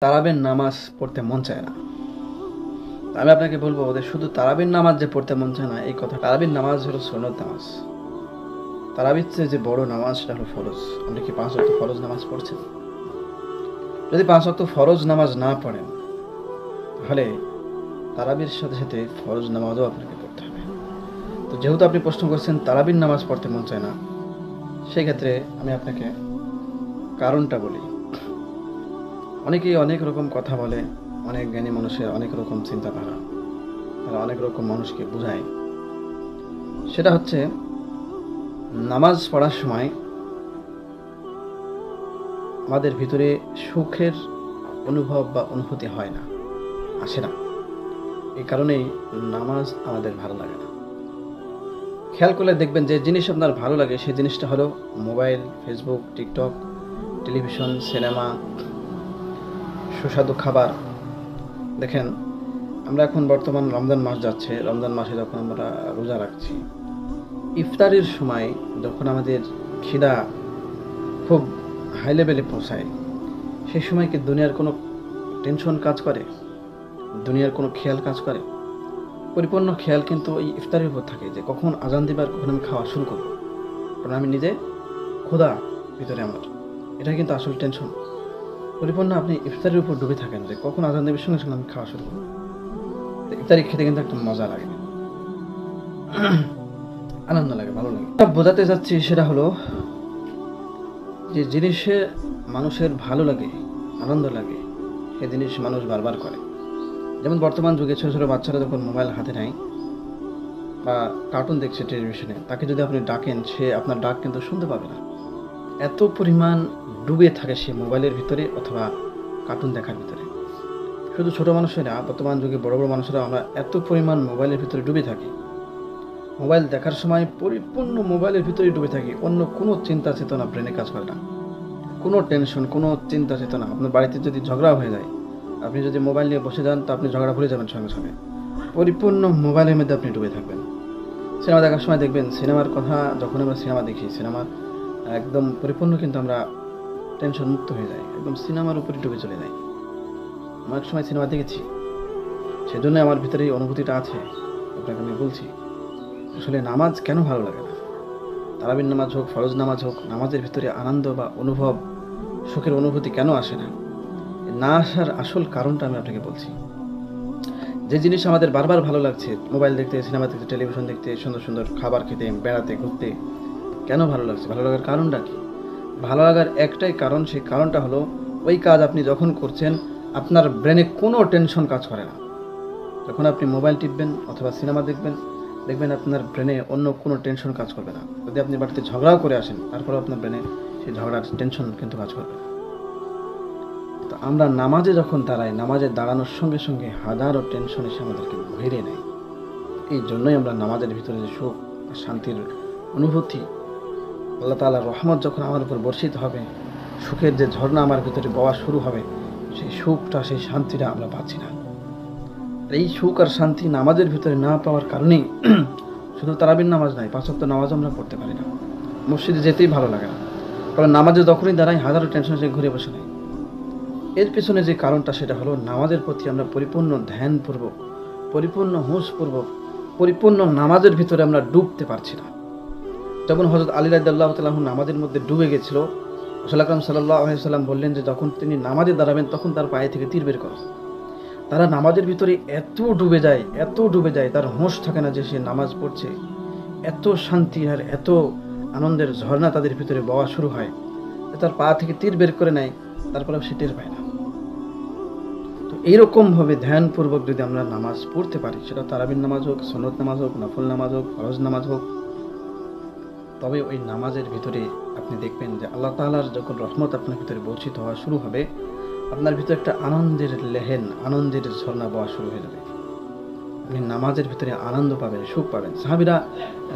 তারাবির নামাজ পড়তে মন চায় না। আমি আপনাকে বলবো যে শুধু তারাবির নামাজ যে পড়তে মন চায় না এই কথা। তারাবির নামাজ হলো সুন্নত নামাজ। তারাবির চেয়ে যে বড় নামাজ সেটা হলো ফরজ। আপনি কি 5 ওয়াক্ত ফরজ নামাজ পড়ছেন? যদি 5 ওয়াক্ত ফরজ নামাজ না পড়েন তাহলে তারাবির সাথে সাথে ফরজ নামাজও আপনাকে পড়তে হবে। তো যেহেতু আপনি প্রশ্ন করছেন তারাবির নামাজ পড়তে মন চায় না, সেই ক্ষেত্রে আমি আপনাকে কারণটা বলি। অনেকেই অনেক রকম কথা বলে, অনেক জ্ঞানী মানুষের অনেক রকম চিন্তাধারা, তারা অনেক রকম মানুষকে বোঝায়। সেটা হচ্ছে নামাজ পড়ার সময় আমাদের ভিতরে সুখের অনুভব বা অনুভূতি হয় না, আসে না। এই কারণেই নামাজ আমাদের ভালো লাগে না। খেয়াল করলে দেখবেন যে জিনিস আপনার ভালো লাগে সেই জিনিসটা হলো mobile, Facebook, TikTok, television, cinema, সুস্বাদু খাবার। দেখেন, আমরা এখন বর্তমান রমজান মাস যাচ্ছে, রমজান মাসে যখন আমরা রোজা রাখছি, ইফতারের সময় যখন আমাদের খিদা খুব হাই লেভেলে পৌঁছায়, সেই সময় কি দুনিয়ার কোনো টেনশন কাজ করে? দুনিয়ার কোনো খেয়াল কাজ করে? পরিপূর্ণ খেয়াল কিন্তু এই ইফতারের উপর থাকে যে কখন আজান দিবার, কখন আমি খাওয়া শুরু করব, কারণ আমি নিজে ক্ষুধা ভিতরে আমার, এটা কিন্তু আসল টেনশন। পরিপূর্ণ আপনি ইফতারের উপর ডুবে থাকেন যে কখন আজান দেবের সঙ্গে সঙ্গে আমি খাওয়া শুরু করব। ইফতারি খেতে কিন্তু একটা মজা লাগে, আনন্দ লাগে, ভালো লাগে। বোঝাতে যাচ্ছি সেটা হলো যে জিনিসে মানুষের ভালো লাগে, আনন্দ লাগে, সে জিনিস মানুষ বারবার করে। যেমন বর্তমান যুগে ছোটো ছোটো বাচ্চারা যখন মোবাইল হাতে নেয় বা কার্টুন দেখছে টেলিভিশনে, তাকে যদি আপনি ডাকেন সে আপনার ডাক কিন্তু শুনতে পাবে না। এত পরিমাণ ডুবে থাকে সে মোবাইলের ভিতরে অথবা কার্টুন দেখার ভিতরে। শুধু ছোটো মানুষেরা, বর্তমান যুগে বড় বড় মানুষেরা আমরা এত পরিমাণ মোবাইলের ভিতরে ডুবে থাকি। মোবাইল দেখার সময় পরিপূর্ণ মোবাইলের ভিতরে ডুবে থাকি, অন্য কোনো চিন্তা চেতনা ব্রেনে কাজ করে না, কোনো টেনশন, কোনো চিন্তা চেতনা। আপনার বাড়িতে যদি ঝগড়া হয়ে যায়, আপনি যদি মোবাইল নিয়ে বসে যান তো আপনি ঝগড়া ভুলে যাবেন সঙ্গে সঙ্গে। পরিপূর্ণ মোবাইলের মধ্যে আপনি ডুবে থাকবেন। সিনেমা দেখার সময় দেখবেন, সিনেমার কথা যখন আমরা সিনেমা দেখি, সিনেমা একদম পরিপূর্ণ কিন্তু আমরা টেনশন মুক্ত হয়ে যাই, একদম সিনেমার উপরে ডুবে চলে যাই। অনেক সময় সিনেমা দেখেছি, সেজন্য আমার ভিতরে এই অনুভূতিটা আছে, আপনাকে আমি বলছি। আসলে নামাজ কেন ভালো লাগে না? তারাবির নামাজ হোক, ফরজ নামাজ হোক, নামাজের ভিতরে আনন্দ বা অনুভব, সুখের অনুভূতি কেন আসে না? না আসার আসল কারণটা আমি আপনাকে বলছি। যে জিনিস আমাদের বারবার ভালো লাগছে, মোবাইল দেখতে, সিনেমা দেখতে, টেলিভিশন দেখতে, সুন্দর সুন্দর খাবার খেতে, বেড়াতে, ঘুরতে, কেন ভালো লাগছে? ভালো লাগার কারণটা কি? ভালো লাগার একটাই কারণ, সেই কারণটা হলো ওই কাজ আপনি যখন করছেন আপনার ব্রেনে কোনো টেনশন কাজ করে না। যখন আপনি মোবাইল টিপবেন অথবা সিনেমা দেখবেন, দেখবেন আপনার ব্রেনে অন্য কোনো টেনশন কাজ করবে না। যদি আপনি বাড়িতে ঝগড়াও করে আসেন, তারপরেও আপনার ব্রেনে সেই ঝগড়ার টেনশন কিন্তু কাজ করবে না। তো আমরা নামাজে যখন দাঁড়াই, নামাজে দাঁড়ানোর সঙ্গে সঙ্গে হাজারো টেনশন এসে আমাদেরকে ঘিরে নেয়। এই জন্যই আমরা নামাজের ভিতরে যে সুখ, শান্তির অনুভূতি, আল্লাহ তাআলার রহমত যখন আমার উপর বর্ষিত হবে, সুখের যে ঝর্ণা আমার ভিতরে বওয়া শুরু হবে, সেই সুখটা, সেই শান্তিটা আমরা পাচ্ছি না। এই সুখ আর শান্তি নামাজের ভিতরে না পাওয়ার কারণেই শুধু তারাবির নামাজ নয়, 5 ওয়াক্ত নামাজ আমরা পড়তে পারি না। মসজিদে যেতেই ভালো লাগে না, কারণ নামাজে যখনই দাঁড়াই হাজারো টেনশন এসে ঘুরে বসে নেয়। এর পিছনে যে কারণটা সেটা হলো নামাজের প্রতি আমরা পরিপূর্ণ ধ্যানপূর্বক, পরিপূর্ণ হুঁশপূর্বক, পরিপূর্ণ নামাজের ভিতরে আমরা ডুবতে পারছি না। যখন হযরত আলী রাদিয়াল্লাহু তাআলা নামাজের মধ্যে ডুবে গেছিল, রাসূল আকরাম সাল্লাল্লাহু আলাইহি ওয়াসাল্লাম বললেন যে যখন তিনি নামাজে দাঁড়াবেন তখন তার পায়ে থেকে তীর বের করো। তারা নামাজের ভিতরে এত ডুবে যায়, এত ডুবে যায়, তার হোঁশ থাকে না যে সে নামাজ পড়ছে। এত শান্তি আর এত আনন্দের ঝর্ণা তাদের ভিতরে বওয়া শুরু হয়, তার পা থেকে তীর বের করে নেয়, তারপরেও সে টের পায় না। তো এইরকমভাবে ধ্যানপূর্বক যদি আমরা নামাজ পড়তে পারি, সেটা তারাবির নামাজ হোক, সুন্নত নামাজ হোক, নফল নামাজ হোক, ফরজ নামাজ হোক, তবে ওই নামাজের ভিতরে আপনি দেখবেন যে আল্লাহ তাআলার যখন রহমত আপনার ভিতরে বর্ষিত হওয়া শুরু হবে, আপনার ভিতরে একটা আনন্দের লেহেন, আনন্দের ঝর্ণা বওয়া শুরু হয়ে যাবে। আপনি নামাজের ভিতরে আনন্দ পাবেন, সুখ পাবেন। সাহাবীরা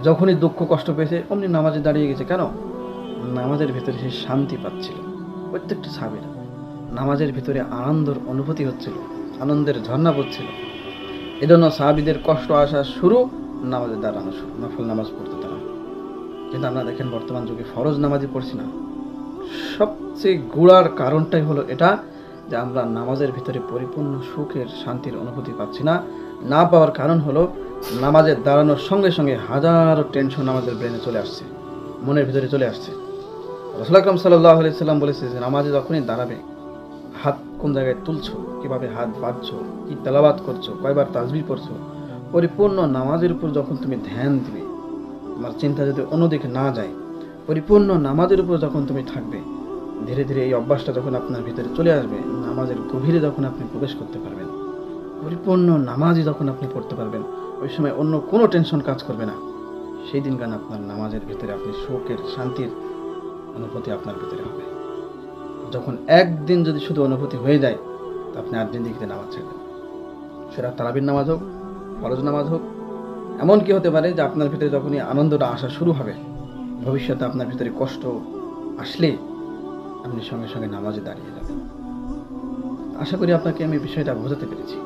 যখনই দুঃখ কষ্ট পেয়েছে অমনি নামাজে দাঁড়িয়ে গেছে। কেন? নামাজের ভিতরে সে শান্তি পাচ্ছিল। প্রত্যেকটা সাহাবীরা নামাজের ভিতরে আনন্দের অনুভূতি হচ্ছিল, আনন্দের ঝর্ণা পড়ছিল। এজন্য সাহাবীদের কষ্ট আসা শুরু নামাজে দাঁড়ানো শুরু, নফল নামাজ পড়তে দাঁড়ানো। কিন্তু আমরা দেখেন বর্তমান যুগে ফরজ নামাজই পড়ছি না। সবচেয়ে গোড়ার কারণটাই হলো এটা যে আমরা নামাজের ভিতরে পরিপূর্ণ সুখের শান্তির অনুভূতি পাচ্ছি না। না পাওয়ার কারণ হলো নামাজের দাঁড়ানোর সঙ্গে সঙ্গে হাজারো টেনশন আমাদের ব্রেনে চলে আসছে, মনের ভিতরে চলে আসছে। রাসূল আকরাম সাল্লাল্লাহু আলাইহি সাল্লাম বলেছে যে নামাজে যখনই দাঁড়াবে, হাত কোন জায়গায় তুলছো, কিভাবে হাত বাঁধছো, কি তেলাওয়াত করছো, কয়বার তাসবিহ পড়ছো, পরিপূর্ণ নামাজের উপর যখন তুমি ধ্যান দিবে, তোমার চিন্তা যদি অন্যদিকে না যায়, পরিপূর্ণ নামাজের উপর যখন তুমি থাকবে, ধীরে ধীরে এই অভ্যাসটা যখন আপনার ভিতরে চলে আসবে, নামাজের গভীরে যখন আপনি প্রবেশ করতে পারবেন, পরিপূর্ণ নামাজই যখন আপনি পড়তে পারবেন, ওই সময় অন্য কোনো টেনশন কাজ করবে না। সেই দিনকার আপনার নামাজের ভিতরে আপনি সুখের শান্তির অনুভূতি আপনার ভিতরে হবে। যখন একদিন যদি শুধু অনুভূতি হয়ে যায়, তো আপনি আর জিন্দেগিতে নামাজ ছাড়বেন। সেটা তারাবির নামাজ হোক, ফরজ নামাজ হোক। এমন কি হতে পারে যে আপনার ভিতরে যখনই আনন্দটা আসা শুরু হবে, ভবিষ্যতে আপনার ভিতরে কষ্ট আসলে আপনি সঙ্গে সঙ্গে নামাজে দাঁড়িয়ে যাবেন। আশা করি আপনাকে আমি বিষয়টা বোঝাতে পেরেছি।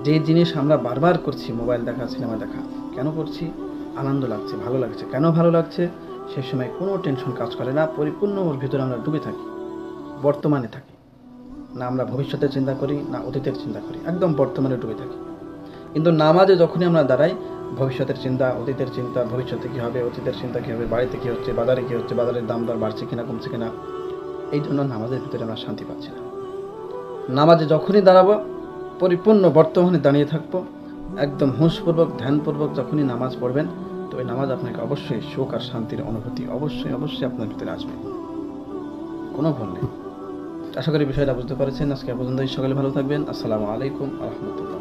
যে জিনিস আমরা বারবার করছি, মোবাইল দেখা, সিনেমা দেখা, কেন করছি? আনন্দ লাগছে, ভালো লাগছে। কেন ভালো লাগছে? সেই সময় কোনো টেনশন কাজ করে না, পরিপূর্ণ ওর ভিতরে আমরা ডুবে থাকি, বর্তমানে থাকি। না আমরা ভবিষ্যতের চিন্তা করি, না অতীতের চিন্তা করি, একদম বর্তমানে ডুবে থাকি। কিন্তু নামাজে যখনই আমরা দাঁড়াই, ভবিষ্যতের চিন্তা, অতীতের চিন্তা, ভবিষ্যতে কী হবে, অতীতের চিন্তা কী হবে, বাড়িতে কী হচ্ছে, বাজারে কী হচ্ছে, বাজারের দাম দর বাড়ছে কিনা, কমছে কিনা, এই জন্য নামাজের ভিতরে আমরা শান্তি পাচ্ছি না। নামাজে যখনই দাঁড়াবো, পরিপূর্ণ বর্তমানে দাঁড়িয়ে থাকবো, একদম হুঁশপূর্বক, ধ্যানপূর্বক যখনই নামাজ পড়বেন, তো ওই নামাজ আপনাকে অবশ্যই সুখ আর শান্তির অনুভূতি অবশ্যই অবশ্যই আপনার ভিতরে আসবে, কোনো ভুল নেই। আশা করি বিষয়টা বুঝতে পেরেছেন। আজকে পর্যন্ত সকালে ভালো থাকবেন। আসসালামু আলাইকুম ওয়া রাহমাতুল্লাহ।